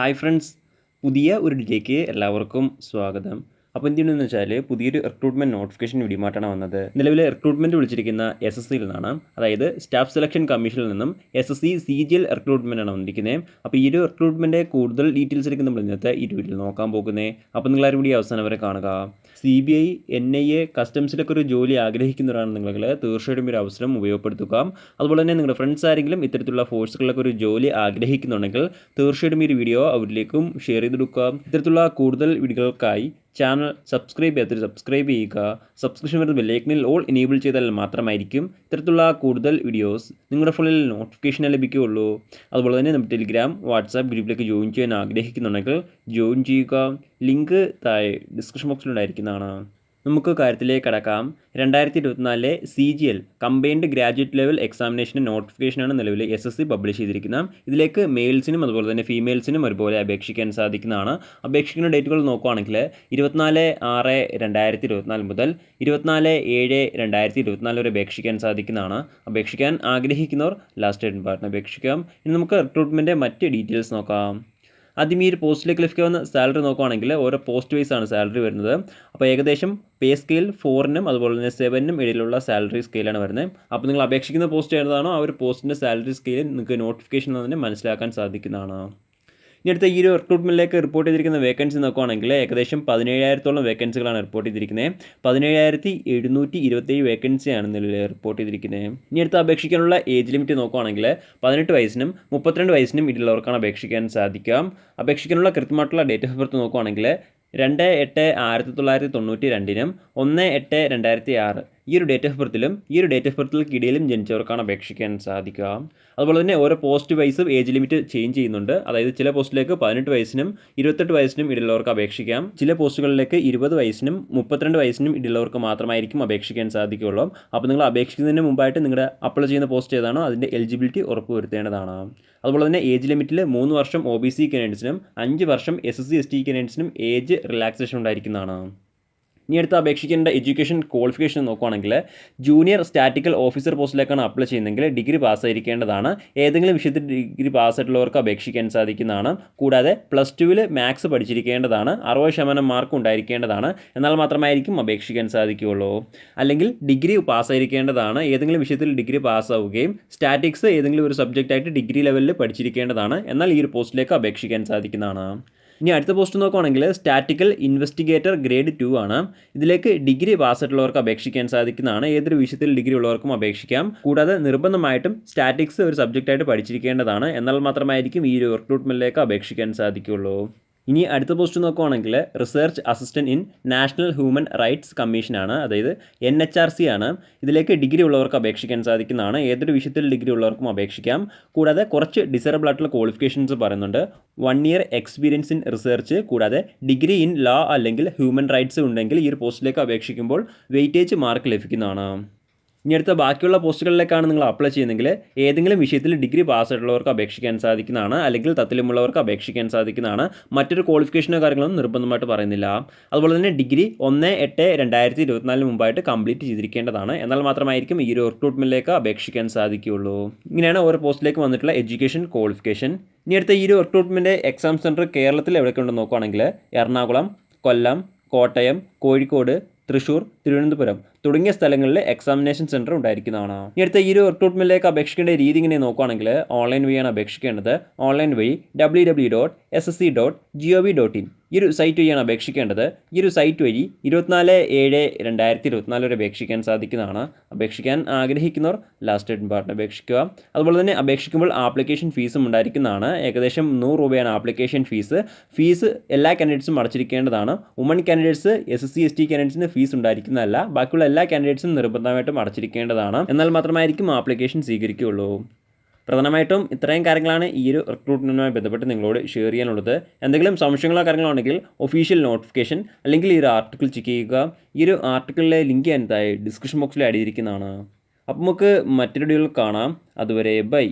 Hi friends, പുതിയ ഒരു ഡേക്ക് എല്ലാവർക്കും സ്വാഗതം. അപ്പോൾ എന്തെന്ന് വെച്ചാൽ പുതിയൊരു റിക്രൂട്ട്മെൻറ്റ് നോട്ടിഫിക്കേഷൻ വീഡിയോമായിട്ടാണ് വന്നത്. നിലവിലെ റിക്രൂട്ട്മെൻറ്റ് വിളിച്ചിരിക്കുന്ന SSCയിൽ നിന്നാണ്, അതായത് സ്റ്റാഫ് സെലക്ഷൻ കമ്മീഷനിൽ നിന്നും SSC CGL റിക്രൂട്ട്മെൻ്റ് ആണ് വന്നിരിക്കുന്നത്. അപ്പോൾ ഈ ഒരു റിക്രൂട്ട്മെൻറ്റ് കൂടുതൽ ഡീറ്റെയിൽസിലേക്ക് നമ്മൾ ഇന്നത്തെ ഈ വീഡിയോയിൽ നോക്കാൻ പോകുന്നത്. അപ്പോൾ നിങ്ങളാരും കൂടി അവസാനം വരെ കാണുക. CBI, NIA, കസ്റ്റംസിലൊക്കെ ഒരു ജോലി ആഗ്രഹിക്കുന്നവരാണ് നിങ്ങൾ തീർച്ചയായിട്ടും ഒരു അവസരം ഉപയോഗപ്പെടുത്തുക. അതുപോലെ തന്നെ നിങ്ങളുടെ ഫ്രണ്ട്സ് ആരെങ്കിലും ഇത്തരത്തിലുള്ള ഫോഴ്സുകളിലൊക്കെ ഒരു ജോലി ആഗ്രഹിക്കുന്നുണ്ടെങ്കിൽ തീർച്ചയായിട്ടും ഈ വീഡിയോ അവരിലേക്കും ഷെയർ ചെയ്ത് കൊടുക്കുക. ഇത്തരത്തിലുള്ള കൂടുതൽ വീഡിയോകൾക്കായി ചാനൽ സബ്സ്ക്രൈബ് ചെയ്യുക. സബ്സ്ക്രിപ്ഷൻ വരുന്ന ബെല്ലൈക്കനിൽ ഓൾ എനേബിൾ ചെയ്താൽ മാത്രമായിരിക്കും ഇത്തരത്തിലുള്ള കൂടുതൽ വീഡിയോസ് നിങ്ങളുടെ ഫോണിൽ നോട്ടിഫിക്കേഷൻ ലഭിക്കുകയുള്ളൂ. അതുപോലെ തന്നെ നമ്മുടെ ടെലിഗ്രാം, വാട്സാപ്പ് ഗ്രൂപ്പിലേക്ക് ജോയിൻ ചെയ്യാൻ ആഗ്രഹിക്കുന്നുണ്ടെങ്കിൽ ജോയിൻ ചെയ്യുക. ലിങ്ക് താഴെ ഡിസ്ക്രിപ്ഷൻ ബോക്സിലുണ്ടായിരിക്കുന്നതാണ്. നമുക്ക് കാര്യത്തിലേക്ക് കടക്കാം. 2024 CGL കമ്പൈൻഡ് ഗ്രാജുവേറ്റ് ലെവൽ എക്സാമിനേഷൻ്റെ നോട്ടിഫിക്കേഷനാണ് നിലവിൽ SSC പബ്ലിഷ് ചെയ്തിരിക്കുന്നത്. ഇതിലേക്ക് മെയിൽസിനും അതുപോലെ തന്നെ ഫീമെയിൽസിനും ഒരുപോലെ അപേക്ഷിക്കാൻ സാധിക്കുന്നതാണ്. അപേക്ഷിക്കുന്ന ഡേറ്റുകൾ നോക്കുകയാണെങ്കിൽ 24/6/2024 മുതൽ 24/7/2024 വരെ അപേക്ഷിക്കാൻ സാധിക്കുന്നതാണ്. അപേക്ഷിക്കാൻ ആഗ്രഹിക്കുന്നവർ ലാസ്റ്റ് ഡേറ്റ് പറഞ്ഞ് അപേക്ഷിക്കാം. ഇനി നമുക്ക് റിക്രൂട്ട്മെൻറ്റ് മറ്റ് ഡീറ്റെയിൽസ് നോക്കാം. ആദ്യം ഈ ഒരു പോസ്റ്റിലേക്ക് ലഭിക്കാവുന്ന സാലറി നോക്കുകയാണെങ്കിൽ ഓരോ പോസ്റ്റ് വൈസ് ആണ് സാലറി വരുന്നത്. അപ്പോൾ ഏകദേശം പേ സ്കെയിൽ 4-നും അതുപോലെ തന്നെ 7-നും ഇടയിലുള്ള സാലറി സ്കെയിലാണ് വരുന്നത്. അപ്പോൾ നിങ്ങൾ അപേക്ഷിക്കുന്ന പോസ്റ്റ് ഏതാണോ ആ ഒരു പോസ്റ്റിൻ്റെ സാലറി സ്കെയിൽ നിങ്ങൾക്ക് നോട്ടിഫിക്കേഷൻ തന്നെ മനസ്സിലാക്കാൻ സാധിക്കുന്നതാണ്. ഇനി അടുത്ത ഈ ഒരു റിക്രൂട്ട്മെൻറ്റിലേക്ക് റിപ്പോർട്ട് ചെയ്തിരിക്കുന്ന വേക്കൻസി നോക്കുകയാണെങ്കിൽ ഏകദേശം 17,000-ഓളം വേക്കൻസികളാണ് റിപ്പോർട്ട് ചെയ്തിരിക്കുന്നത്. 17,727 വേക്കൻസിയാണ് നിലവിൽ റിപ്പോർട്ട് ചെയ്തിരിക്കുന്നത്. ഇനി അടുത്ത് അപേക്ഷിക്കാനുള്ള ഏജ് ലിമിറ്റ് നോക്കുകയാണെങ്കിൽ 18 വയസ്സിനും 32 വയസ്സിനും ഇടയിലുള്ളവർക്കാണ് അപേക്ഷിക്കാൻ സാധിക്കാം. അപേക്ഷിക്കാനുള്ള കൃത്യമായിട്ടുള്ള ഡേറ്റ് ഓഫ് ബർത്ത് നോക്കുകയാണെങ്കിൽ 2/8/1992-നും 1/8/2006 ഈ ഒരു ഡേറ്റ് ഓഫ് ബർത്തിലും ഈ ഒരു ഡേറ്റ് ഓഫ് ബർത്തിൽക്കിടയിലും ജനിച്ചവർക്കാണ് അപേക്ഷിക്കാൻ സാധിക്കുക. അതുപോലെ തന്നെ ഓരോ പോസ്റ്റ് വൈസും ഏജ് ലിമിറ്റ് ചേഞ്ച് ചെയ്യുന്നുണ്ട്. അതായത് ചില പോസ്റ്റിലേക്ക് 18 വയസ്സിനും 28 വയസ്സിനും ഇടയിലുള്ളവർക്ക് അപേക്ഷിക്കാം. ചില പോസ്റ്റുകളിലേക്ക് 20 വയസ്സിനും 32 വയസ്സിനും ഇടയിലുള്ളവർക്ക് മാത്രമായിരിക്കും അപേക്ഷിക്കാൻ സാധിക്കുകയുള്ളൂ. അപ്പോൾ നിങ്ങൾ അപേക്ഷിക്കുന്നതിന് മുമ്പായിട്ട് നിങ്ങളുടെ അപ്ലൈ ചെയ്യുന്ന പോസ്റ്റ് ഏതാണോ അതിൻ്റെ എലിജിബിലിറ്റി ഉറപ്പുവരുത്തേണ്ടതാണ്. അതുപോലെ തന്നെ ഏജ് ലിമിറ്റിൽ 3 വർഷം OBC കാൻഡിഡേറ്റ്സിനും 5 വർഷം SSC ST കാൻഡിഡേറ്റ്സിനും ഏജ് റിലാക്സേഷൻ ഉണ്ടായിരിക്കുന്നതാണ്. ഇനി അടുത്ത് അപേക്ഷിക്കേണ്ട എഡ്യൂക്കേഷൻ ക്വാളിഫിക്കേഷൻ നോക്കുകയാണെങ്കിൽ ജൂനിയർ സ്റ്റാറ്റിക്കൽ ഓഫീസർ പോസ്റ്റിലേക്കാണ് അപ്ലൈ ചെയ്യുന്നതെങ്കിൽ ഡിഗ്രി പാസ്സായിരിക്കേണ്ടതാണ്. ഏതെങ്കിലും വിഷയത്തിൽ ഡിഗ്രി പാസ്സായിട്ടുള്ളവർക്ക് അപേക്ഷിക്കാൻ സാധിക്കുന്നതാണ്. കൂടാതെ +2-ൽ മാത്സ് പഠിച്ചിരിക്കേണ്ടതാണ്. 60% മാർക്ക് ഉണ്ടായിരിക്കേണ്ടതാണ്. എന്നാൽ മാത്രമായിരിക്കും അപേക്ഷിക്കാൻ സാധിക്കുകയുള്ളൂ. അല്ലെങ്കിൽ ഡിഗ്രി പാസ്സായിരിക്കേണ്ടതാണ്. ഏതെങ്കിലും വിഷയത്തിൽ ഡിഗ്രി പാസ്സാവുകയും സ്റ്റാറ്റിക്സ് ഏതെങ്കിലും ഒരു സബ്ജക്റ്റായിട്ട് ഡിഗ്രി ലെവലിൽ പഠിച്ചിരിക്കേണ്ടതാണ്. എന്നാൽ ഈ ഒരു പോസ്റ്റിലേക്ക് അപേക്ഷിക്കാൻ സാധിക്കുന്നതാണ്. ഇനി അടുത്ത പോസ്റ്റ് നോക്കുകയാണെങ്കിൽ സ്റ്റാറ്റിക്കൽ ഇൻവെസ്റ്റിഗേറ്റർ ഗ്രേഡ് 2 ആണ്. ഇതിലേക്ക് ഡിഗ്രി പാസ്സായിട്ടുള്ളവർക്ക് അപേക്ഷിക്കാൻ സാധിക്കുന്നതാണ്. ഏതൊരു വിഷയത്തിൽ ഡിഗ്രി ഉള്ളവർക്കും അപേക്ഷിക്കാം. കൂടാതെ നിർബന്ധമായിട്ടും സ്റ്റാറ്റിക്സ് ഒരു സബ്ജക്റ്റായിട്ട് പഠിച്ചിരിക്കേണ്ടതാണ്. എന്നാൽ മാത്രമായിരിക്കും ഈ ഒരു റിക്രൂട്ട്മെൻറ്റിലേക്ക് അപേക്ഷിക്കാൻ സാധിക്കുകയുള്ളൂ. ഇനി അടുത്ത പോസ്റ്റ് നോക്കുകയാണെങ്കിൽ research assistant in national human rights കമ്മീഷനാണ്, അതായത് NHRC ആണ്. ഇതിലേക്ക് ഡിഗ്രി ഉള്ളവർക്ക് അപേക്ഷിക്കാൻ സാധിക്കുന്നതാണ്. ഏതൊരു വിഷയത്തിൽ ഡിഗ്രി ഉള്ളവർക്കും അപേക്ഷിക്കാം. കൂടാതെ കുറച്ച് ഡിസേബിൾ ആയിട്ടുള്ള ക്വാളിഫിക്കേഷൻസ് പറയുന്നുണ്ട്. 1 ഇയർ എക്സ്പീരിയൻസ് ഇൻ റിസർച്ച്, കൂടാതെ ഡിഗ്രി ഇൻ ലോ അല്ലെങ്കിൽ ഹ്യൂമൻ റൈറ്റ്സ് ഉണ്ടെങ്കിൽ ഈ ഒരു പോസ്റ്റിലേക്ക് അപേക്ഷിക്കുമ്പോൾ വെയിറ്റേജ് മാർക്ക് ലഭിക്കുന്നതാണ്. ഇനി അടുത്ത ബാക്കിയുള്ള പോസ്റ്റുകളിലേക്കാണ് നിങ്ങൾ അപ്ലൈ ചെയ്യുന്നതെങ്കിൽ ഏതെങ്കിലും വിഷയത്തിൽ ഡിഗ്രി പാസ്സായിട്ടുള്ളവർക്ക് അപേക്ഷിക്കാൻ സാധിക്കുന്നതാണ്. അല്ലെങ്കിൽ തത്തുല്യമുള്ളവർക്ക് അപേക്ഷിക്കാൻ സാധിക്കുന്നതാണ്. മറ്റൊരു ക്വാളിഫിക്കേഷനോ കാര്യങ്ങളൊന്നും നിർബന്ധമായിട്ട് പറയുന്നില്ല. അതുപോലെ തന്നെ ഡിഗ്രി 1/8/2024 മുമ്പായിട്ട് കംപ്ലീറ്റ് ചെയ്തിരിക്കേണ്ടതാണ്. എന്നാൽ മാത്രമായിരിക്കും ഈ ഒരു റിക്രൂട്ട്മെൻറ്റിലേക്ക് അപേക്ഷിക്കാൻ സാധിക്കുകയുള്ളൂ. ഇങ്ങനെയാണ് ഓരോ പോസ്റ്റിലേക്ക് വന്നിട്ടുള്ള എഡ്യൂക്കേഷൻ ക്വാളിഫിക്കേഷൻ. ഇനി അടുത്ത ഈ ഒരു റിക്രൂട്ട്മെൻറ്റ് എക്സാം സെൻറ്റർ കേരളത്തിൽ എവിടെയൊക്കെ ഉണ്ടെന്ന് നോക്കുകയാണെങ്കിൽ എറണാകുളം, കൊല്ലം, കോട്ടയം, കോഴിക്കോട്, തൃശ്ശൂർ, തിരുവനന്തപുരം തുടങ്ങിയ സ്ഥലങ്ങളിൽ എക്സാമിനേഷൻ സെൻറ്റർ ഉണ്ടായിരിക്കുന്നതാണ്. ഇനി അടുത്ത ഈ ഒരു റിക്രൂട്ട്മെൻറ്റിലേക്ക് അപേക്ഷിക്കേണ്ട രീതി ഇങ്ങനെ നോക്കുകയാണെങ്കിൽ ഓൺലൈൻ വഴിയാണ് അപേക്ഷിക്കേണ്ടത്. ഓൺലൈൻ വഴി www.ssc.gov.in ഈ ഒരു സൈറ്റ് വഴിയാണ് അപേക്ഷിക്കേണ്ടത്. ഈ ഒരു സൈറ്റ് വഴി 24/7/2024 വരെ അപേക്ഷിക്കാൻ സാധിക്കുന്നതാണ്. അപേക്ഷിക്കാൻ ആഗ്രഹിക്കുന്നവർ ലാസ്റ്റ് ഡേറ്റ് പറഞ്ഞ് അപേക്ഷിക്കുക. അതുപോലെ തന്നെ അപേക്ഷിക്കുമ്പോൾ ആപ്ലിക്കേഷൻ ഫീസും ഉണ്ടായിരിക്കുന്നതാണ്. ഏകദേശം 100 രൂപയാണ് ആപ്ലിക്കേഷൻ ഫീസ് എല്ലാ കാൻഡിഡേറ്റ്സും അടച്ചിരിക്കേണ്ടതാണ്. വുമൺ കാൻഡിഡേറ്റ്സ് SSC ST കാൻഡിഡേറ്റ്സിന് ഫീസ് ഉണ്ടായിരിക്കുന്നതല്ല. ബാക്കിയുള്ള എല്ലാ കാൻഡിഡേറ്റ്സും നിർബന്ധമായിട്ടും അടച്ചിരിക്കേണ്ടതാണ്. എന്നാൽ മാത്രമായിരിക്കും ആപ്ലിക്കേഷൻ സ്വീകരിക്കുകയുള്ളൂ. പ്രധാനമായിട്ടും ഇത്രയും കാര്യങ്ങളാണ് ഈ ഒരു റിക്രൂട്ട്മെൻറ്റുമായി ബന്ധപ്പെട്ട് നിങ്ങളോട് ഷെയർ ചെയ്യാനുള്ളത്. എന്തെങ്കിലും സംശയങ്ങളോ കാര്യങ്ങളോ ഉണ്ടെങ്കിൽ ഒഫീഷ്യൽ നോട്ടിഫിക്കേഷൻ അല്ലെങ്കിൽ ഈ ഒരു ആർട്ടിക്കിൾ ചെക്ക് ചെയ്യുക. ഈ ഒരു ആർട്ടിക്കിളിലെ ലിങ്ക് എന്തായി ഡിസ്ക്രിപ്ഷൻ ബോക്സിൽ ആഡ് ചെയ്തിരിക്കുന്നതാണ്. അപ്പോൾ നമുക്ക് മറ്റൊരു വീഡിയോയിൽ കാണാം. അതുവരെ ബൈ.